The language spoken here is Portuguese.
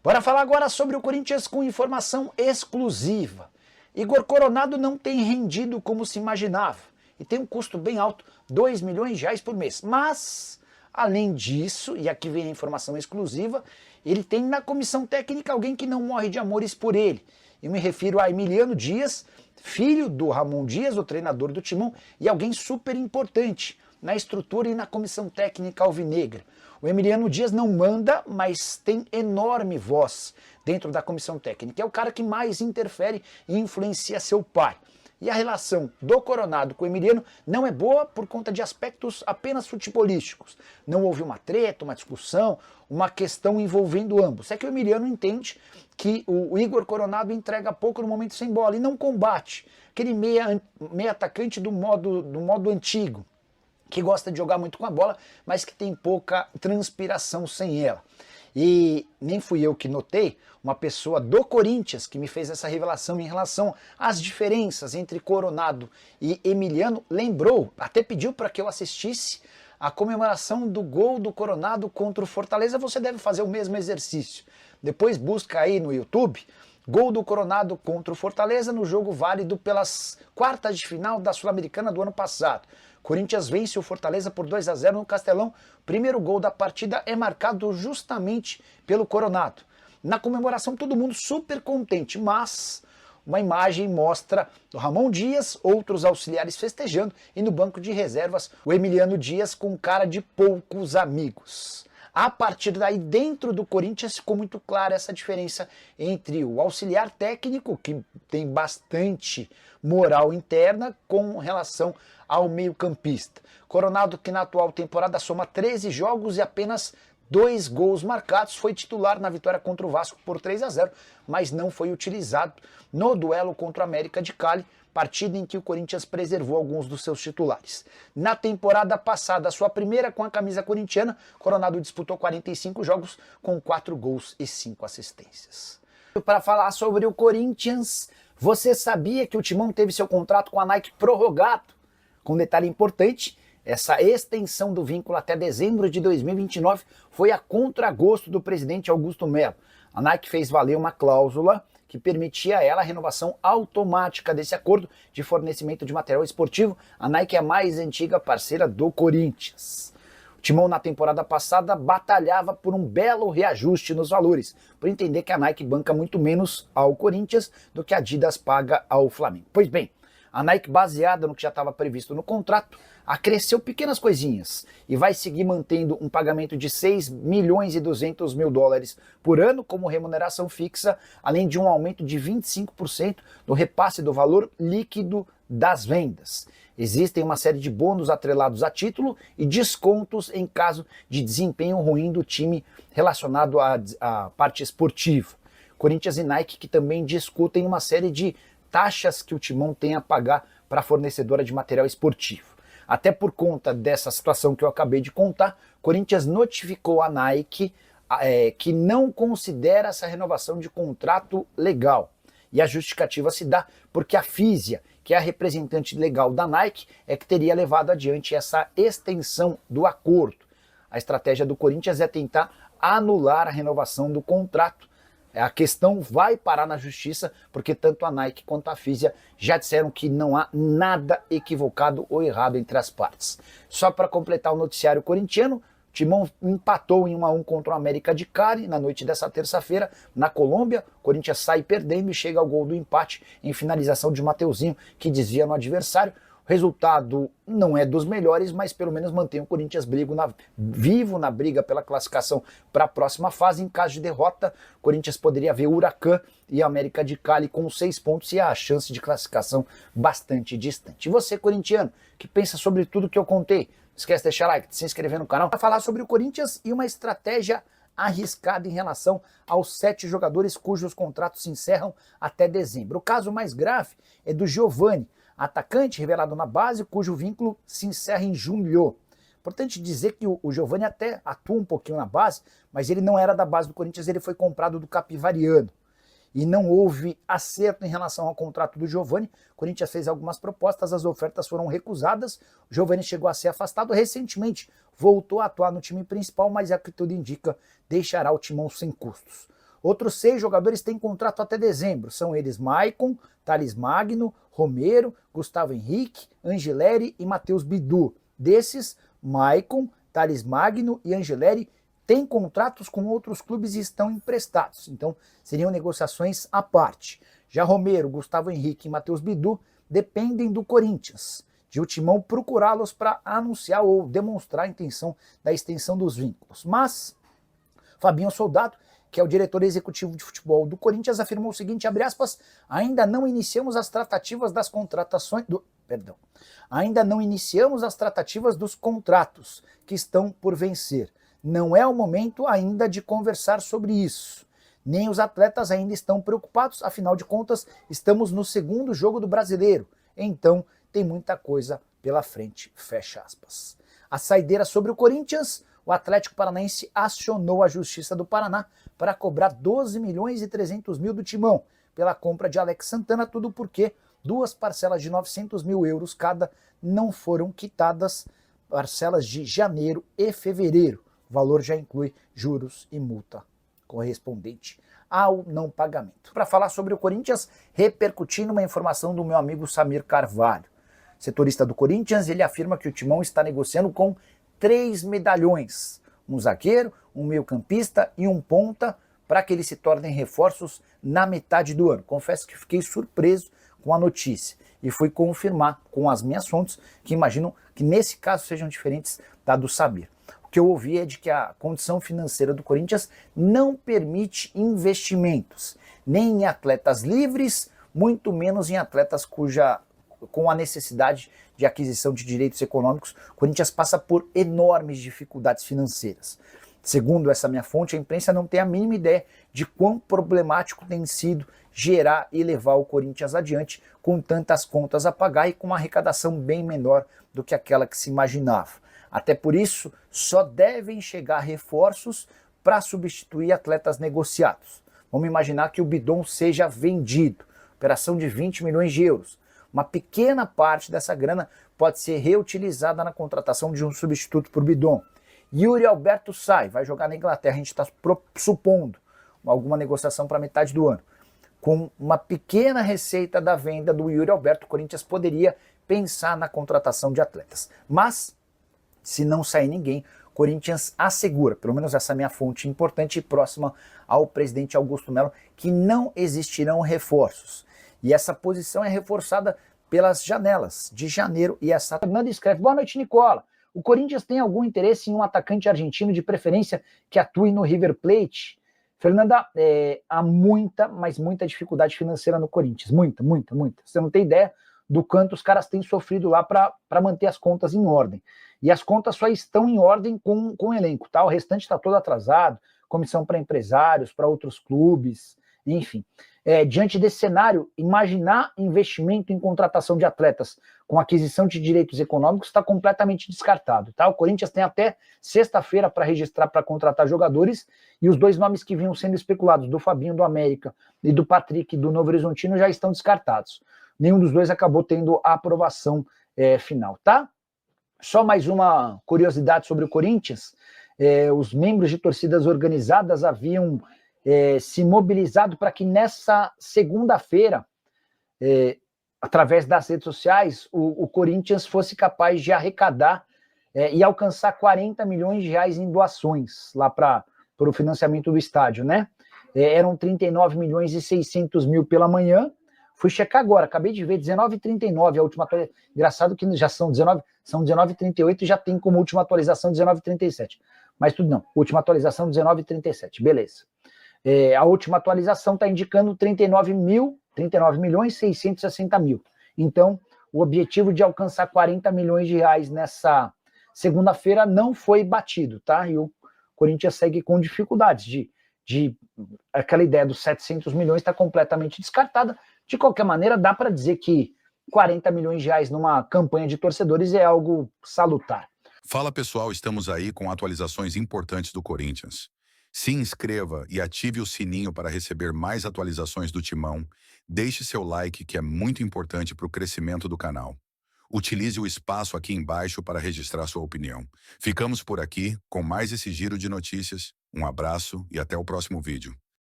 Bora falar agora sobre o Corinthians com informação exclusiva. Igor Coronado não tem rendido como se imaginava e tem um custo bem alto, R$ 2 milhões por mês. Mas, além disso, e aqui vem a informação exclusiva, ele tem na comissão técnica alguém que não morre de amores por ele. Eu me refiro a Emiliano Dias, filho do Ramon Dias, o treinador do Timão, e alguém super importante na estrutura e na comissão técnica alvinegra. O Emiliano Dias não manda, mas tem enorme voz dentro da comissão técnica. É o cara que mais interfere e influencia seu pai. E a relação do Coronado com o Emiliano não é boa por conta de aspectos apenas futebolísticos. Não houve uma treta, uma discussão, uma questão envolvendo ambos. É que o Emiliano entende que o Igor Coronado entrega pouco no momento sem bola e não combate. Aquele meia atacante do modo antigo, que gosta de jogar muito com a bola, mas que tem pouca transpiração sem ela. E nem fui eu que notei, uma pessoa do Corinthians que me fez essa revelação em relação às diferenças entre Coronado e Emiliano, lembrou, até pediu para que eu assistisse a comemoração do gol do Coronado contra o Fortaleza. Você deve fazer o mesmo exercício. Depois busca aí no YouTube, gol do Coronado contra o Fortaleza no jogo válido pelas quartas de final da Sul-Americana do ano passado. Corinthians vence o Fortaleza por 2-0 no Castelão. Primeiro gol da partida é marcado justamente pelo Coronado. Na comemoração todo mundo super contente, mas uma imagem mostra o Ramon Dias, outros auxiliares festejando e no banco de reservas o Emiliano Dias com cara de poucos amigos. A partir daí, dentro do Corinthians, ficou muito clara essa diferença entre o auxiliar técnico, que tem bastante moral interna, com relação ao meio-campista. Coronado, que na atual temporada soma 13 jogos e apenas 2 gols marcados, foi titular na vitória contra o Vasco por 3-0, mas não foi utilizado no duelo contra o América de Cali, partida em que o Corinthians preservou alguns dos seus titulares. Na temporada passada, sua primeira com a camisa corintiana, Coronado disputou 45 jogos com 4 gols e 5 assistências. Para falar sobre o Corinthians, você sabia que o Timão teve seu contrato com a Nike prorrogado? Com um detalhe importante, essa extensão do vínculo até dezembro de 2029 foi a contragosto do presidente Augusto Melo. A Nike fez valer uma cláusula que permitia a ela a renovação automática desse acordo de fornecimento de material esportivo. A Nike é a mais antiga parceira do Corinthians. O Timão, na temporada passada, batalhava por um belo reajuste nos valores, por entender que a Nike banca muito menos ao Corinthians do que a Adidas paga ao Flamengo. Pois bem, a Nike, baseada no que já estava previsto no contrato, acresceu pequenas coisinhas e vai seguir mantendo um pagamento de 6 milhões e 200 mil dólares por ano como remuneração fixa, além de um aumento de 25% no repasse do valor líquido das vendas. Existem uma série de bônus atrelados a título e descontos em caso de desempenho ruim do time relacionado à parte esportiva. Corinthians e Nike que também discutem uma série de taxas que o Timão tem a pagar para a fornecedora de material esportivo. Até por conta dessa situação que eu acabei de contar, Corinthians notificou a Nike que não considera essa renovação de contrato legal. E a justificativa se dá porque a Fisia, que é a representante legal da Nike, é que teria levado adiante essa extensão do acordo. A estratégia do Corinthians é tentar anular a renovação do contrato. A questão vai parar na justiça, porque tanto a Nike quanto a Fisia já disseram que não há nada equivocado ou errado entre as partes. Só para completar o noticiário corintiano, Timão empatou em 1-1 contra o América de Cali na noite dessa terça-feira na Colômbia. O Corinthians sai perdendo e chega ao gol do empate em finalização de Mateuzinho, que desvia no adversário. O resultado não é dos melhores, mas pelo menos mantém o Corinthians vivo na briga pela classificação para a próxima fase. Em caso de derrota, o Corinthians poderia ver o Huracan e a América de Cali com 6 pontos e a chance de classificação bastante distante. E você, corintiano, que pensa sobre tudo que eu contei? Não esquece de deixar like, de se inscrever no canal para falar sobre o Corinthians e uma estratégia arriscada em relação aos 7 jogadores cujos contratos se encerram até dezembro. O caso mais grave é do Giovani, atacante revelado na base, cujo vínculo se encerra em julho. Importante dizer que o Giovani até atua um pouquinho na base, mas ele não era da base do Corinthians, ele foi comprado do Capivariano. E não houve acerto em relação ao contrato do Giovani. O Corinthians fez algumas propostas, as ofertas foram recusadas. O Giovani chegou a ser afastado recentemente, voltou a atuar no time principal, mas é que tudo indica, deixará o Timão sem custos. Outros 6 jogadores têm contrato até dezembro. São eles Maicon, Thales Magno, Romero, Gustavo Henrique, Angileri e Matheus Bidu. Desses, Maicon, Thales Magno e Angileri têm contratos com outros clubes e estão emprestados. Então, seriam negociações à parte. Já Romero, Gustavo Henrique e Matheus Bidu dependem do Corinthians, de o Timão procurá-los para anunciar ou demonstrar a intenção da extensão dos vínculos. Mas Fabinho Soldado, que é o diretor executivo de futebol do Corinthians, afirmou o seguinte, abre aspas, ainda não iniciamos as tratativas das contratações ainda não iniciamos as tratativas dos contratos que estão por vencer. Não é o momento ainda de conversar sobre isso. Nem os atletas ainda estão preocupados, afinal de contas, estamos no segundo jogo do Brasileiro. Então, tem muita coisa pela frente, fecha aspas. A saideira sobre o Corinthians, o Atlético Paranaense acionou a Justiça do Paraná para cobrar 12 milhões e 300 mil do Timão pela compra de Alex Santana, tudo porque 2 parcelas de 900 mil euros cada não foram quitadas, parcelas de janeiro e fevereiro. O valor já inclui juros e multa correspondente ao não pagamento. Para falar sobre o Corinthians, repercutindo uma informação do meu amigo Samir Carvalho, setorista do Corinthians, ele afirma que o Timão está negociando com 3 medalhões, um zagueiro, um meio-campista e um ponta, para que eles se tornem reforços na metade do ano. Confesso que fiquei surpreso com a notícia e fui confirmar com as minhas fontes, que imaginam que nesse caso sejam diferentes da do Samir. O que eu ouvi é de que a condição financeira do Corinthians não permite investimentos, nem em atletas livres, muito menos em atletas com a necessidade de aquisição de direitos econômicos, o Corinthians passa por enormes dificuldades financeiras. Segundo essa minha fonte, a imprensa não tem a mínima ideia de quão problemático tem sido gerar e levar o Corinthians adiante com tantas contas a pagar e com uma arrecadação bem menor do que aquela que se imaginava. Até por isso, só devem chegar reforços para substituir atletas negociados. Vamos imaginar que o Bidon seja vendido, operação de 20 milhões de euros. Uma pequena parte dessa grana pode ser reutilizada na contratação de um substituto por Bidon. Yuri Alberto sai, vai jogar na Inglaterra, a gente está supondo alguma negociação para metade do ano. Com uma pequena receita da venda do Yuri Alberto, o Corinthians poderia pensar na contratação de atletas. Mas, se não sair ninguém, o Corinthians assegura, pelo menos essa é a minha fonte importante e próxima ao presidente Augusto Melo, que não existirão reforços. E essa posição é reforçada pelas janelas de janeiro e essa... Fernanda escreve, boa noite, Nicola. O Corinthians tem algum interesse em um atacante argentino de preferência que atue no River Plate? Fernanda, há muita, mas muita dificuldade financeira no Corinthians. Muita. Você não tem ideia do quanto os caras têm sofrido lá para manter as contas em ordem. E as contas só estão em ordem com o elenco, tá? O restante está todo atrasado, comissão para empresários, para outros clubes, enfim. Diante desse cenário, imaginar investimento em contratação de atletas com aquisição de direitos econômicos está completamente descartado, tá? O Corinthians tem até sexta-feira para registrar para contratar jogadores e os 2 nomes que vinham sendo especulados, do Fabinho do América e do Patrick do Novo Horizontino, já estão descartados. Nenhum dos dois acabou tendo a aprovação final, tá? Só mais uma curiosidade sobre o Corinthians, os membros de torcidas organizadas haviam se mobilizado para que nessa segunda-feira, através das redes sociais, o Corinthians fosse capaz de arrecadar e alcançar 40 milhões de reais em doações lá para o financiamento do estádio, né? Eram 39 milhões e 600 mil pela manhã, fui checar agora, acabei de ver, 19,39 a última atualização. Engraçado que já são 19,38 e já tem como última atualização 19,37. Mas tudo não, última atualização 19,37, beleza. A última atualização está indicando 39 milhões e 660 mil. Então, o objetivo de alcançar 40 milhões de reais nessa segunda-feira não foi batido, tá? E o Corinthians segue com dificuldades aquela ideia dos 700 milhões está completamente descartada. De qualquer maneira, dá para dizer que 40 milhões de reais numa campanha de torcedores é algo salutar. Fala pessoal, estamos aí com atualizações importantes do Corinthians. Se inscreva e ative o sininho para receber mais atualizações do Timão. Deixe seu like, que é muito importante para o crescimento do canal. Utilize o espaço aqui embaixo para registrar sua opinião. Ficamos por aqui com mais esse giro de notícias. Um abraço e até o próximo vídeo.